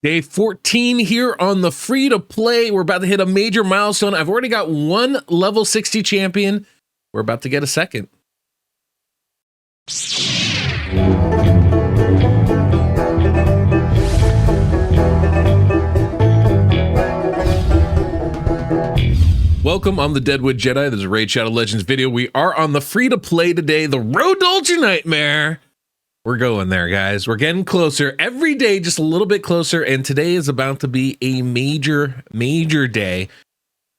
Day 14 here on the free to play. We're about to hit a major milestone. I've already got one level 60 champion. We're about to get a second. Welcome, I'm the DeadwoodJedi. This is a Raid Shadow Legends video. We are on the free to play today, the Road to Ultra Nightmare. We're going there, guys. We're getting closer every day, just a little bit closer. And today is about to be a major day.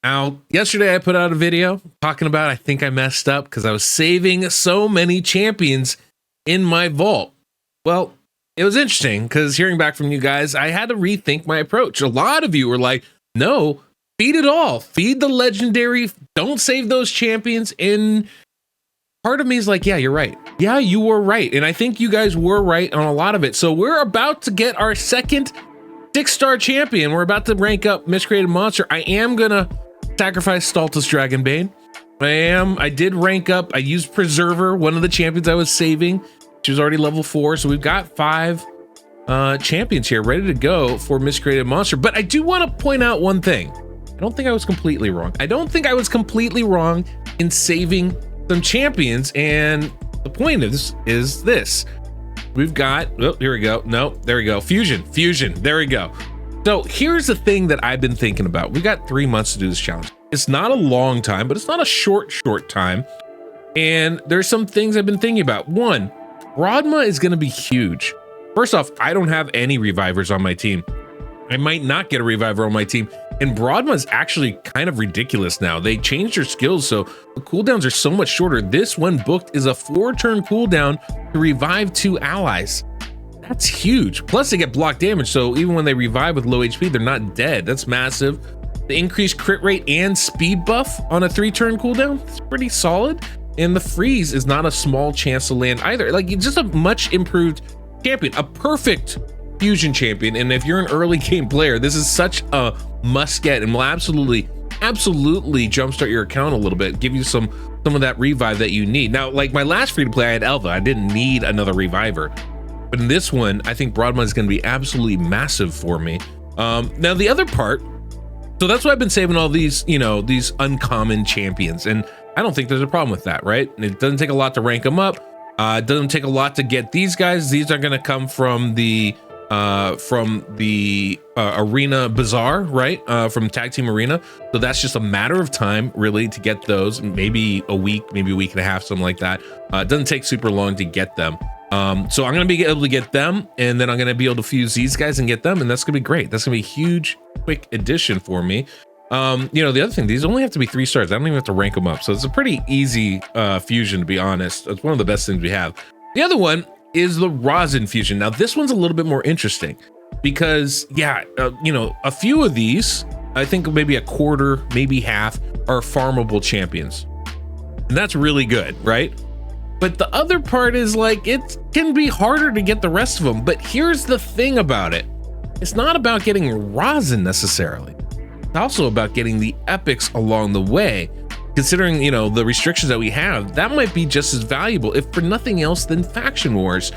Now, yesterday I put out a video talking about, I think I messed up because I was saving so many champions in my vault. Well, it was interesting because hearing back from you guys, I had to rethink my approach. A lot of you were like, no, feed it all. Feed the legendary. Don't save those champions. And part of me is like, yeah, you're right. Yeah, you were right. And I think you guys were right on a lot of it. So we're about to get our second 6-star champion. We're about to rank up Miscreated Monster. I am going to sacrifice Stultus Dragonbane. I did rank up. I used Preserver, one of the champions I was saving. She was already level 4. So we've got 5 champions here ready to go for Miscreated Monster. But I do want to point out one thing. I don't think I was completely wrong. I don't think I was completely wrong in saving some champions, and the point of this is this. We've got, oh, here we go. No, there we go. Fusion, there we go. So here's the thing that I've been thinking about. We got 3 months to do this challenge. It's not a long time, but it's not a short time. And there's some things I've been thinking about. One, Broadma is going to be huge. First off, I don't have any revivers on my team. I might not get a reviver on my team. And Broadma is actually kind of ridiculous now. They changed their skills, so the cooldowns are so much shorter. This one booked is a 4-turn cooldown to revive 2 allies. That's huge. Plus they get block damage, so even when they revive with low HP, they're not dead. That's massive. The increased crit rate and speed buff on a 3-turn cooldown, it's pretty solid. And the freeze is not a small chance to land either. Like, it's just a much improved champion, a perfect fusion champion. And if you're an early game player, this is such a must get, and will absolutely jumpstart your account a little bit, give you some of that revive that you need. Now, like my last free to play, I had Elva. I didn't need another reviver, but in this one, I think Broadma is going to be absolutely massive for me. Now the other part, so that's why I've been saving all these, you know, these uncommon champions, and I don't think there's a problem with that, right? It doesn't take a lot to rank them up. It doesn't take a lot to get these guys. These are going to come from the arena bazaar, right? From Tag Team Arena. So that's just a matter of time really to get those, maybe a week and a half, something like that. It doesn't take super long to get them. So I'm going to be able to get them, and then I'm going to be able to fuse these guys and get them. And that's going to be great. That's going to be a huge, quick addition for me. You know, the other thing, these only have to be 3 stars. I don't even have to rank them up. So it's a pretty easy fusion, to be honest. It's one of the best things we have. The other one is the rosin fusion. Now this one's a little bit more interesting because yeah, you know, a few of these, I think maybe a quarter, maybe half, are farmable champions, and that's really good, right? But the other part is like, it can be harder to get the rest of them. But here's the thing about it, it's not about getting rosin necessarily, it's also about getting the epics along the way. Considering, you know, the restrictions that we have, that might be just as valuable, if for nothing else, than Faction Wars.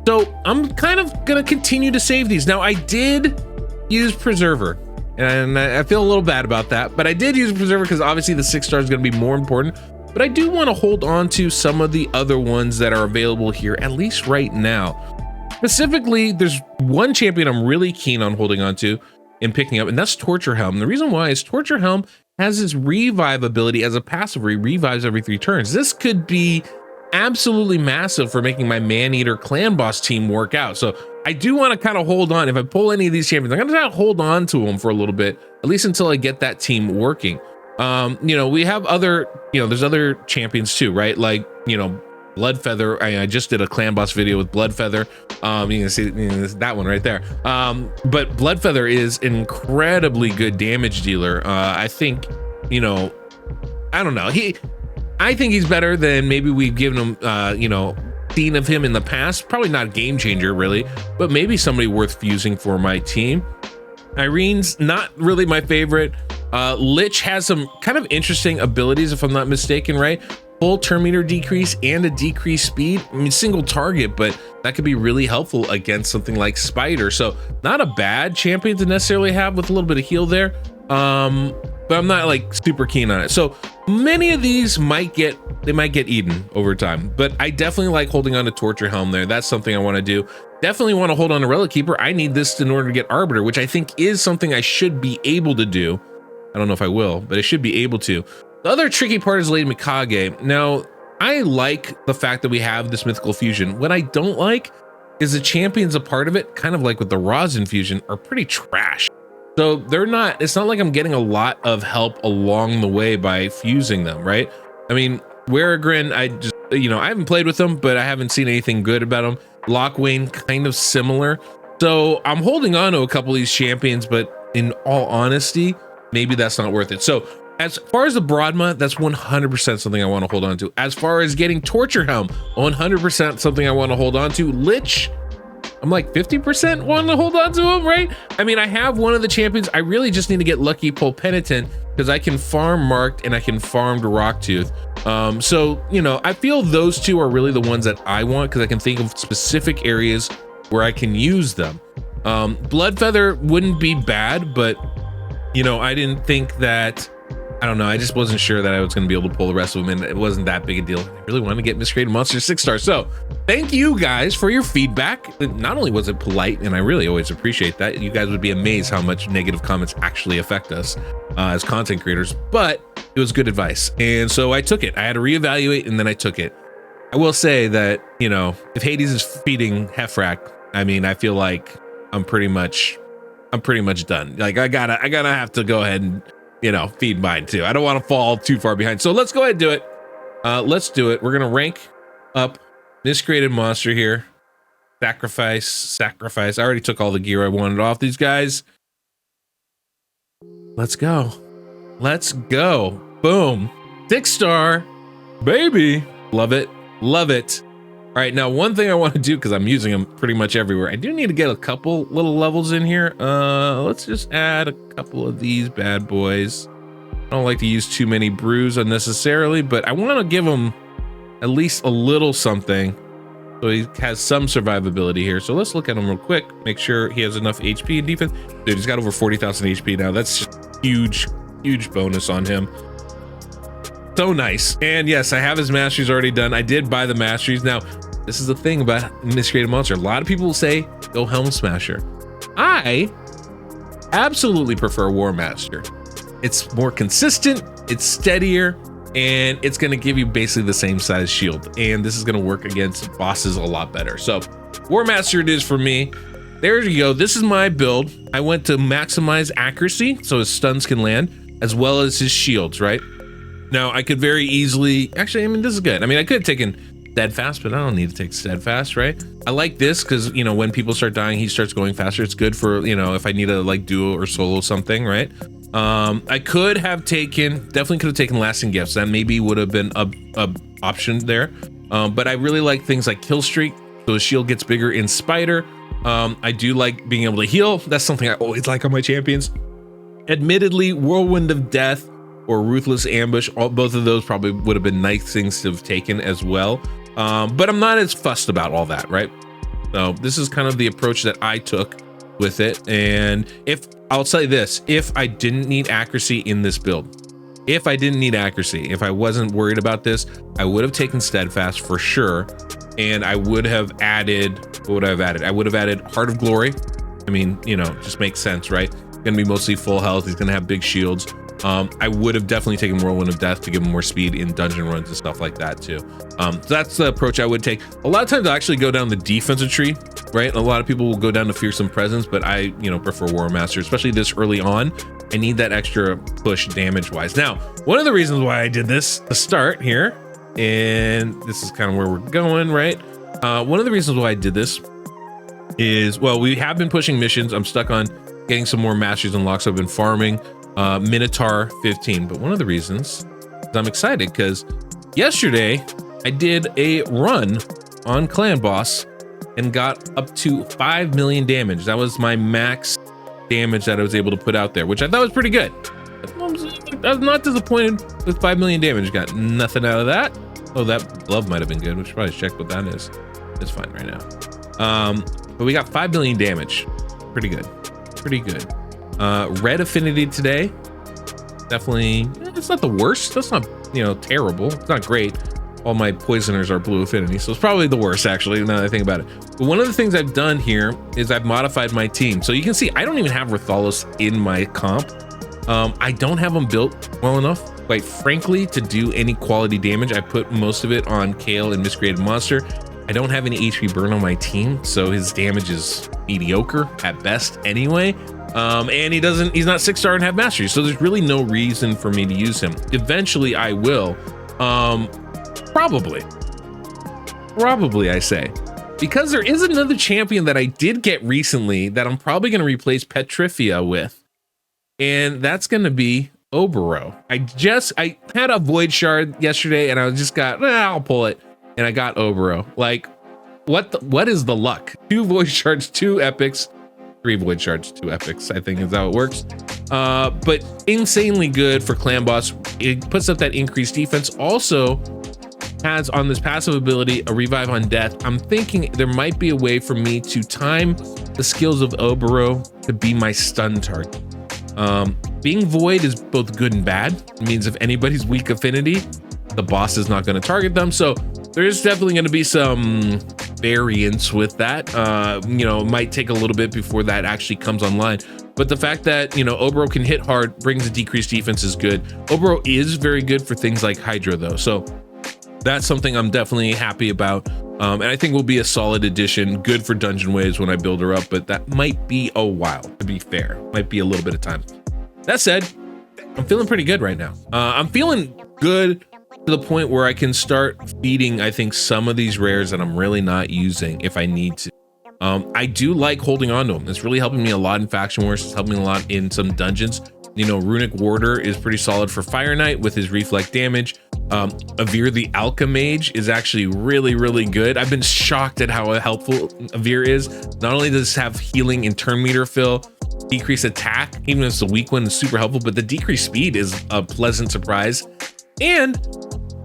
So I'm kind of gonna continue to save these. Now I did use Preserver, and I feel a little bad about that, but I did use Preserver because obviously the 6-star is gonna be more important. But I do want to hold on to some of the other ones that are available here, at least right now. Specifically, there's one champion I'm really keen on holding on to and picking up, and that's Torture Helm. The reason why is Torture Helm has his revive ability as a passive, revives every 3 turns. This could be absolutely massive for making my Man-Eater clan boss team work out. So I do want to kind of hold on. If I pull any of these champions, I'm going to hold on to them for a little bit, at least until I get that team working. You know, we have other, you know, there's other champions too, right? Like, you know, Bloodfeather. I just did a clan boss video with Bloodfeather. You can see, you know, that one right there. But Bloodfeather is an incredibly good damage dealer. I think, you know, I don't know. I think he's better than maybe we've given him, you know, seen of him in the past. Probably not a game changer really, but maybe somebody worth fusing for my team. Irene's not really my favorite. Lich has some kind of interesting abilities, if I'm not mistaken, right? Full turn meter decrease and a decreased speed. I mean, single target, but that could be really helpful against something like Spider. So not a bad champion to necessarily have with a little bit of heal there. But I'm not like super keen on it. So many of these might get eaten over time, but I definitely like holding on to Torture Helm there. That's something I want to do. Definitely want to hold on to Relic Keeper. I need this in order to get Arbiter, which I think is something I should be able to do. I don't know if I will, but I should be able to. The other tricky part is Lady Mikage. Now, I like the fact that we have this mythical fusion. What I don't like is the champions a part of it, kind of like with the Rosin fusion, are pretty trash. So it's not like I'm getting a lot of help along the way by fusing them, right? I mean, Weregrin, I haven't played with them, but I haven't seen anything good about them. Lockwane, kind of similar. So I'm holding on to a couple of these champions, but in all honesty, maybe that's not worth it. So as far as the Broadma, that's 100% something I want to hold on to. As far as getting Torture Helm, 100% something I want to hold on to. Lich, I'm like 50% wanting to hold on to him, right? I mean, I have one of the champions. I really just need to get Lucky Pull Penitent because I can farm Marked and I can farm to Rocktooth. So, you know, I feel those two are really the ones that I want because I can think of specific areas where I can use them. Bloodfeather wouldn't be bad, but, you know, I didn't think that... I don't know. I just wasn't sure that I was going to be able to pull the rest of them, and it wasn't that big a deal. I really wanted to get Miscreated Monster 6-star. So thank you guys for your feedback. Not only was it polite, and I really always appreciate that. You guys would be amazed how much negative comments actually affect us as content creators, but it was good advice. And so I took it. I had to reevaluate, and then I took it. I will say that, you know, if Hades is feeding Hefrak, I mean, I feel like I'm pretty much done. Like I gotta have to go ahead and, you know, feed mine too. I don't want to fall too far behind. So let's go ahead and do it. Let's do it. We're going to rank up Miscreated Monster here. Sacrifice. I already took all the gear I wanted off these guys. Let's go. Boom. 6-star, baby. Love it. All right, now one thing I want to do, because I'm using them pretty much everywhere, I do need to get a couple little levels in here. Let's just add a couple of these bad boys. I don't like to use too many brews unnecessarily, but I want to give him at least a little something so he has some survivability here. So let's look at him real quick, make sure he has enough HP and defense. Dude, he's got over 40,000 HP now. That's just huge bonus on him. So nice. And yes, I have his masteries already done. I did buy the masteries. Now, this is the thing about Miscreated Monster. A lot of people say go Helm Smasher. I absolutely prefer War Master. It's more consistent, it's steadier, and it's going to give you basically the same size shield. And this is going to work against bosses a lot better. So War Master it is for me. There you go. This is my build. I went to maximize accuracy so his stuns can land, as well as his shields, right? Now, I could very easily... Actually, I mean, this is good. I mean, I could have taken Steadfast, but I don't need to take Steadfast, right? I like this because, you know, when people start dying, he starts going faster. It's good for, you know, if I need to, like, duo or solo something, right? I could have definitely could have taken Lasting Gifts. That maybe would have been a option there. But I really like things like Kill Streak, so the shield gets bigger in Spider. I do like being able to heal. That's something I always like on my champions. Admittedly, Whirlwind of Death or Ruthless Ambush, both of those probably would have been nice things to have taken as well. But I'm not as fussed about all that, right? So this is kind of the approach that I took with it. And I'll say this, if I didn't need accuracy in this build, if I wasn't worried about this, I would have taken Steadfast for sure. And I would have added, what would I have added? I would have added Heart of Glory. I mean, you know, just makes sense, right? Gonna be mostly full health. He's gonna have big shields. I would have definitely taken Whirlwind of Death to give him more speed in dungeon runs and stuff like that too. So that's the approach I would take. A lot of times I actually go down the defensive tree, right? A lot of people will go down to Fearsome Presence, but I, you know, prefer War Master, especially this early on. I need that extra push damage wise. Now, one of the reasons why I did this to start here, and this is kind of where we're going, right? One of the reasons why I did this is, well, we have been pushing missions. I'm stuck on getting some more masteries unlocked. So I've been farming Minotaur 15, but one of the reasons is I'm excited because yesterday I did a run on Clan Boss and got up to 5 million damage. That was my max damage that I was able to put out there, which I thought was pretty good. I was not disappointed with 5 million damage. Got nothing out of that. Oh, that glove might have been good. We should probably check what that is. It's fine right now. But we got 5 million damage. Pretty good. Pretty good. Red affinity today. Definitely, it's not the worst. That's not, you know, terrible. It's not great. All my poisoners are blue affinity, so it's probably the worst, actually, now that I think about it. But one of the things I've done here is I've modified my team. So you can see I don't even have Rathalos in my comp. I don't have him built well enough, quite frankly, to do any quality damage. I put most of it on Kale and Miscreated Monster. I don't have any HP burn on my team, so his damage is mediocre at best anyway. And he's not 6-star and have mastery, so there's really no reason for me to use him. Eventually I will. Probably I say, because there is another champion that I did get recently that I'm probably going to replace Petrifia with, and that's going to be Obero. I had a Void Shard yesterday and I just got, I'll pull it, and I got Obero. Like, what is the luck? 2 Void Shards, 2 epics, 3 Void Shards, 2 epics, I think is how it works. But insanely good for clan boss. It puts up that increased defense. Also has on this passive ability a revive on death. I'm thinking there might be a way for me to time the skills of Obero to be my stun target. Being void is both good and bad. It means if anybody's weak affinity, the boss is not going to target them. So there's definitely going to be some variance with that. You know, it might take a little bit before that actually comes online. But the fact that, you know, Obero can hit hard, brings a decreased defense is good. Obero is very good for things like Hydra though. So that's something I'm definitely happy about. And I think will be a solid addition, good for dungeon waves when I build her up, but that might be a while, to be fair. Might be a little bit of time. That said, I'm feeling pretty good right now. I'm feeling good to the point where I can start feeding, I think, some of these rares that I'm really not using if I need to. I do like holding on to them. It's really helping me a lot in Faction Wars. It's helping me a lot in some dungeons. You know, Runic Warder is pretty solid for Fire Knight with his reflect damage. Avir the Alchemage is actually really, really good. I've been shocked at how helpful Avir is. Not only does it have healing and turn meter fill, decrease attack, even if it's a weak one, is super helpful, but the decreased speed is a pleasant surprise. And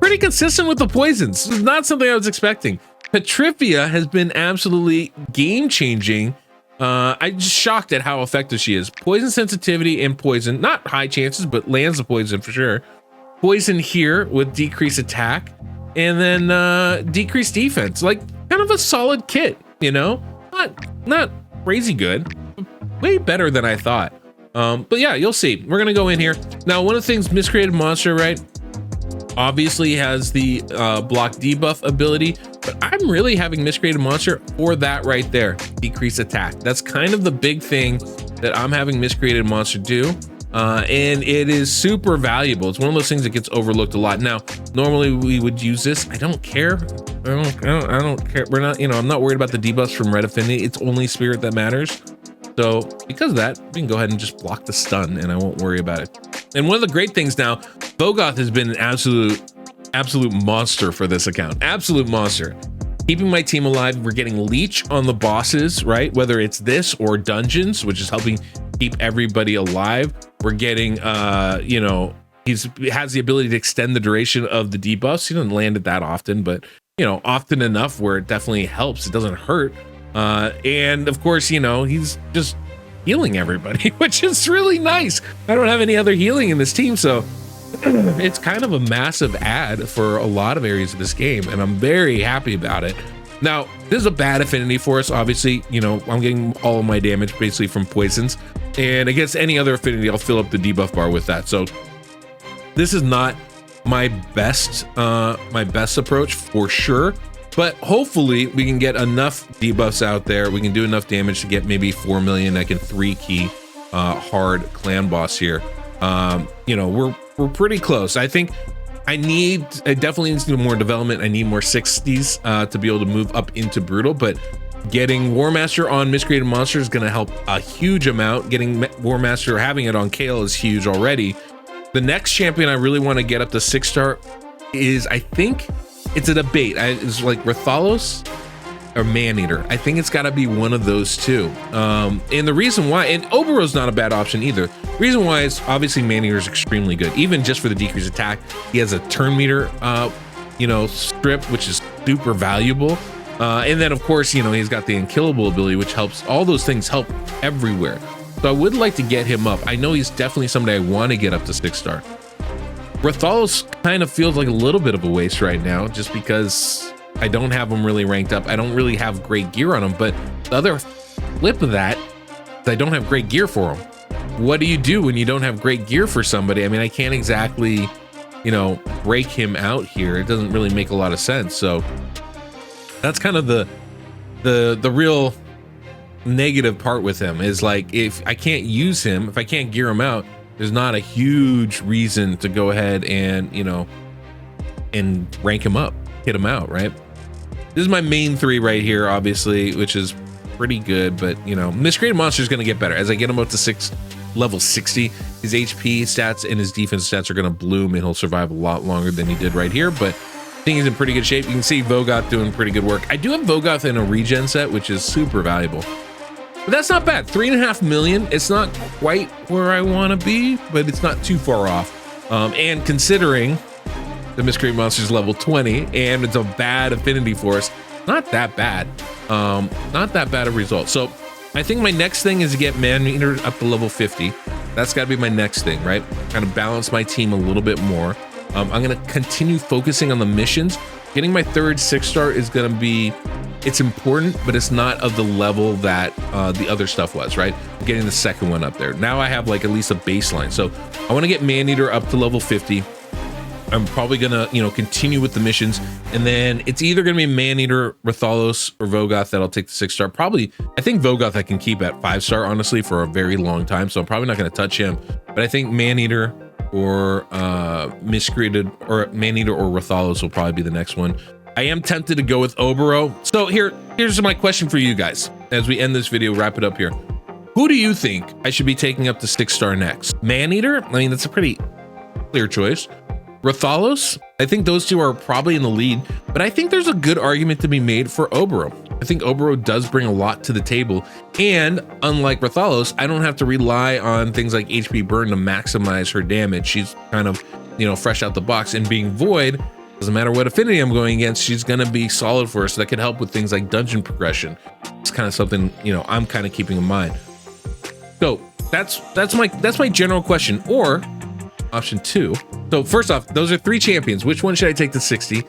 pretty consistent with the poisons. This is not something I was expecting. Petrifia has been absolutely game-changing. I'm just shocked at how effective she is. Poison sensitivity and poison, not high chances, but lands the poison for sure. Poison here with decreased attack, and then decreased defense. Like, kind of a solid kit, you know? Not crazy good, way better than I thought. But yeah, you'll see. We're gonna go in here. Now, one of the things, Miscreated Monster, right? Obviously has the block debuff ability, but I'm really having Miscreated Monster for that right there, decrease attack. That's kind of the big thing that I'm having Miscreated Monster do, and it is super valuable. It's one of those things that gets overlooked a lot. Now, normally we would use this. I don't care. I don't care. We're not, you know, I'm not worried about the debuffs from Red Affinity. It's only Spirit that matters. So because of that, we can go ahead and just block the stun and I won't worry about it. And one of the great things now, Bogoth has been an absolute monster for this account. Absolute monster. Keeping my team alive. We're getting leech on the bosses, right? Whether it's this or dungeons, which is helping keep everybody alive. We're getting, you know, he has the ability to extend the duration of the debuffs. He doesn't land it that often, but, you know, often enough where it definitely helps. It doesn't hurt. And of course, you know, he's just healing everybody, which is really nice. I don't have any other healing in this team, so it's kind of a massive add for a lot of areas of this game, and I'm very happy about it. Now, this is a bad affinity for us. Obviously, you know, I'm getting all of my damage basically from poisons, and against any other affinity, I'll fill up the debuff bar with that. So this is not my best approach for sure. But hopefully we can get enough debuffs out there. We can do enough damage to get maybe 4 million. I can 3-key hard clan boss here. You know, we're pretty close. I think I definitely need to do more development. I need more 60s to be able to move up into brutal, but getting War Master on Miscreated Monster is going to help a huge amount. Getting War Master, having it on Kale is huge already. The next champion I really want to get up to 6-star is, I think, it's a debate. It's like Rathalos or Maneater. I think it's got to be one of those two. And the reason why, and Obero's not a bad option either. The reason why is obviously Maneater is extremely good, even just for the decreased attack. He has a turn meter, you know, strip, which is super valuable. And then, of course, you know, he's got the unkillable ability, which helps. All those things help everywhere. So I would like to get him up. I know he's definitely somebody I want to get up to 6-star. Rathalos kind of feels like a little bit of a waste right now, just because I don't have him really ranked up. I don't really have great gear on him, but the other flip of that, I don't have great gear for him. What do you do when you don't have great gear for somebody? I mean, I can't exactly, you know, break him out here. It doesn't really make a lot of sense. So that's kind of the real negative part with him, is like, if I can't use him, if I can't gear him out, there's not a huge reason to go ahead and, you know, and rank him up, hit him out, right? This is my main 3 right here, obviously, which is pretty good, but you know, Miscreated Monster is going to get better as I get him up to level 60. His HP stats and his defense stats are going to bloom, and he'll survive a lot longer than he did right here. But I think he's in pretty good shape. You can see Vogoth doing pretty good work. I do have Vogoth in a regen set, which is super valuable. But that's not bad. 3.5 million. It's not quite where I want to be, but it's not too far off. And considering the Miscreated Monster is level 20 and it's a bad affinity force, not that bad. Not that bad a result. So I think my next thing is to get Man-Eater up to level 50. That's got to be my next thing, right? Kind of balance my team a little bit more. I'm going to continue focusing on the missions. Getting my 3rd 6-star is going to be, it's important, but it's not of the level that the other stuff was, right? Getting the 2nd one up there. Now I have like at least a baseline. So I want to get Man-Eater up to level 50. I'm probably gonna, you know, continue with the missions, and then it's either gonna be Man-Eater, Rathalos, or Vogoth that I'll take the 6-star. Probably, I think Vogoth I can keep at 5-star, honestly, for a very long time, so I'm probably not gonna touch him. But I think Man-Eater or Miscreated, or Man-Eater or Rathalos will probably be the next one. I am tempted to go with Obero. So here's my question for you guys as we end this video, wrap it up here. Who do you think I should be taking up to 6-star next? Man-Eater? I mean, that's a pretty clear choice. Rathalos, I think those two are probably in the lead, but I think there's a good argument to be made for Obero. I think Obero does bring a lot to the table, and unlike Rathalos, I don't have to rely on things like HP burn to maximize her damage. She's kind of, you know, fresh out the box, and being Void, doesn't matter what affinity I'm going against, she's gonna be solid for us. So that could help with things like dungeon progression. It's kind of something, you know, I'm kind of keeping in mind. So that's my general question. Or option 2. So first off, those are 3 champions. Which one should I take to 60?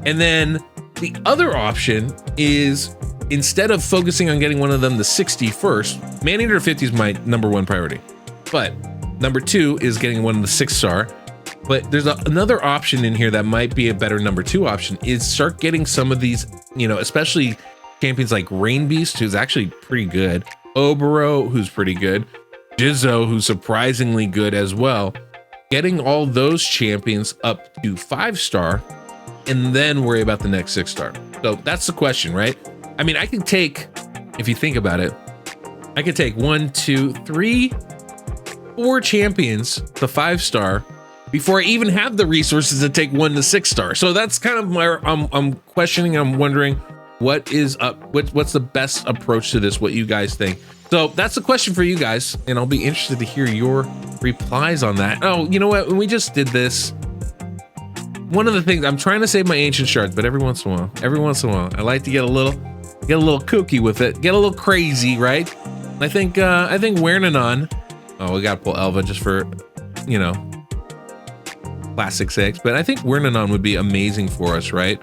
And then the other option is, instead of focusing on getting one of them to 60 first, Man-Eater 50 is my #1 priority. But number 2 is getting one of the 6-star. But there's another option in here that might be a better number 2 option, is start getting some of these, you know, especially champions like Rain Beast, who's actually pretty good, Obero, who's pretty good, Jizzo, who's surprisingly good as well. Getting all those champions up to 5-star, and then worry about the next 6-star. So that's the question, right? I mean, I can take, if you think about it, I could take 1, 2, 3, 4 champions to 5-star before I even have the resources to take 1 to 6-star. So that's kind of my, I'm questioning, I'm wondering what is up, what's the best approach to this, what you guys think. So that's the question for you guys, and I'll be interested to hear your replies on that. Oh, you know what? When we just did this, one of the things, I'm trying to save my ancient shards, but every once in a while, I like to get a little kooky with it, get a little crazy, right? I think Wernanon. Oh, we gotta pull Elva just for, you know, classic sakes, but I think Wernanon would be amazing for us, right?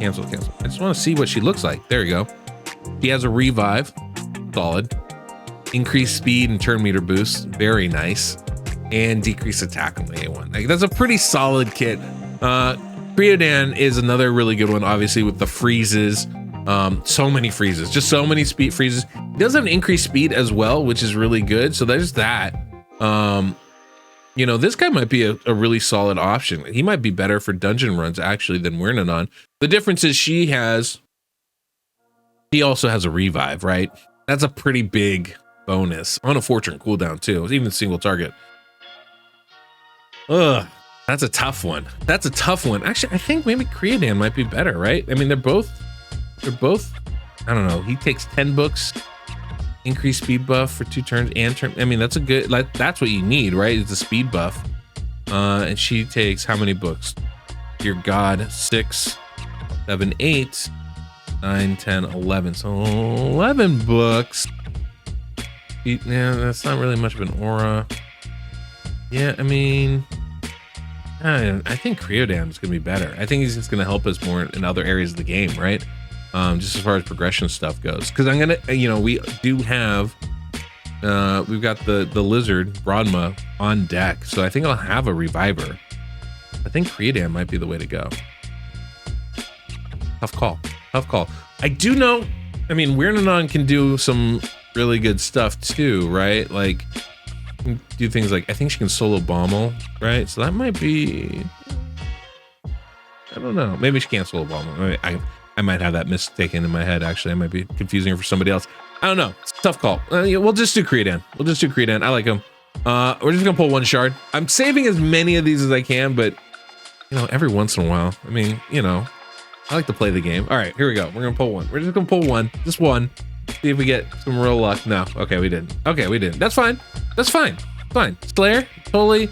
Cancel. I just want to see what she looks like. There you go. She has a revive, solid. Increased speed and turn meter boost, very nice. And decreased attack on the A1. Like, that's a pretty solid kit. Creodan is another really good one, obviously, with the freezes. So many freezes, just so many speed freezes. He does have an increased speed as well, which is really good. So there's that. You know, this guy might be a really solid option. He might be better for dungeon runs, actually, than Wernanon. The difference is he also has a revive, right? That's a pretty big bonus on a fortune cooldown too, even single target. Ugh, that's a tough one. Actually, I think maybe Creodan might be better, right? I mean, they're both, I don't know. He takes 10 books, increased speed buff for 2 turns and turn. I mean, that's a good, like, that's what you need, right? It's a speed buff. And she takes how many books? Dear God, 6. 7, 8, 9, 10, 11. So 11 books. Yeah, that's not really much of an aura. Yeah, I mean, I think Creodam is going to be better. I think he's just going to help us more in other areas of the game, right? Just as far as progression stuff goes. Because I'm going to, you know, we do have, we've got the lizard, Broadma, on deck. So I think I'll have a reviver. I think Creodam might be the way to go. Tough call. Tough call. I do know, I mean, Weirdanon can do some really good stuff too, right? Like, do things like, I think she can solo Bommel, right? So that might be, I don't know. Maybe she can't solo Bommel. I might have that mistaken in my head, actually. I might be confusing her for somebody else. I don't know. It's a tough call. We'll just do Creodam. We'll just do Creodam. I like him. We're just gonna pull one shard. I'm saving as many of these as I can, but you know, every once in a while, I mean, you know, I like to play the game. All right, here we go. We're gonna pull one. We're just gonna pull one, just one. See if we get some real luck. No, okay, we didn't. Okay, we didn't. That's fine. That's fine. Fine. Slayer, totally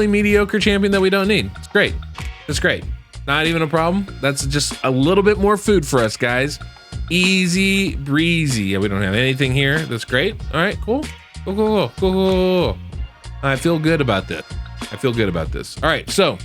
mediocre champion that we don't need. It's great. It's great. Not even a problem. That's just a little bit more food for us, guys. Easy breezy. Yeah, we don't have anything here. That's great. All right, cool. Cool. I feel good about this. I feel good about this. All right, so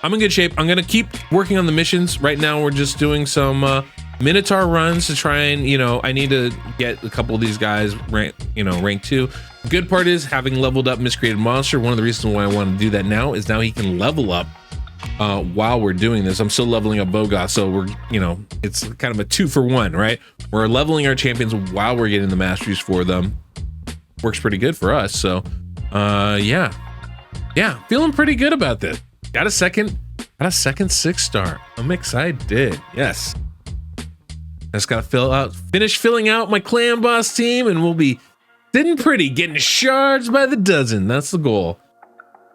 I'm in good shape. I'm gonna keep working on the missions. Right now, we're just doing some Minotaur runs to try and, you know, I need to get a couple of these guys rank 2. Good part is having leveled up Miscreated Monster. One of the reasons why I want to do that now is now he can level up while we're doing this. I'm still leveling up Bogoth, so we're, you know, it's kind of a 2-for-1, right? We're leveling our champions while we're getting the masteries for them. Works pretty good for us. So yeah, feeling pretty good about this. Got a second 6-star. I'm excited. Yes. I just gotta finish filling out my clan boss team, and we'll be sitting pretty, getting shards by the dozen. That's the goal.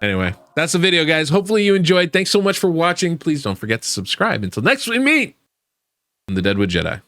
Anyway, that's the video, guys. Hopefully you enjoyed. Thanks so much for watching. Please don't forget to subscribe. Until next we meet, I'm the Deadwood Jedi.